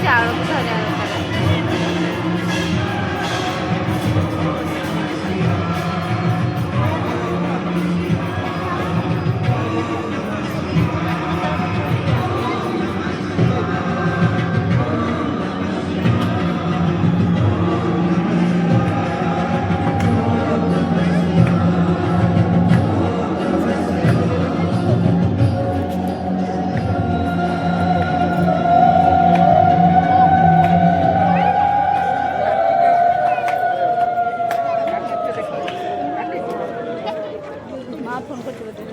ଚାଉଳକୁ ଧରିବା ଦରକାର। ମା ଫୋନ୍ କରୁଛି ବୋଧେ।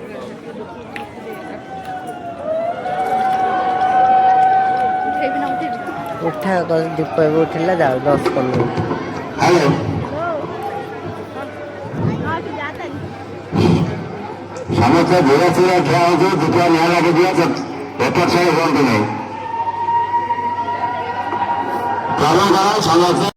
ଉଠେଇବି ନା ଉଠେଇବି? ଉଠା ଦୀପ ଏବେ ଉଠିଲା ଯାଉ 10-15 ମିନିଟ୍। ହ୍ୟାଲୋ ହଁ ତୁ ଯା ତାହେଲେ। ସମସ୍ତେ ଧୀରେ ଧୀରେ ଠିଆ ହଉଛି ଦୁଃଖ ନିଆଁ ଲାଗିଦିଅ ଏପଟ ସାଇଡ୍ ହୁଅନ୍ତୁ ନାହିଁ ସମସ୍ତେ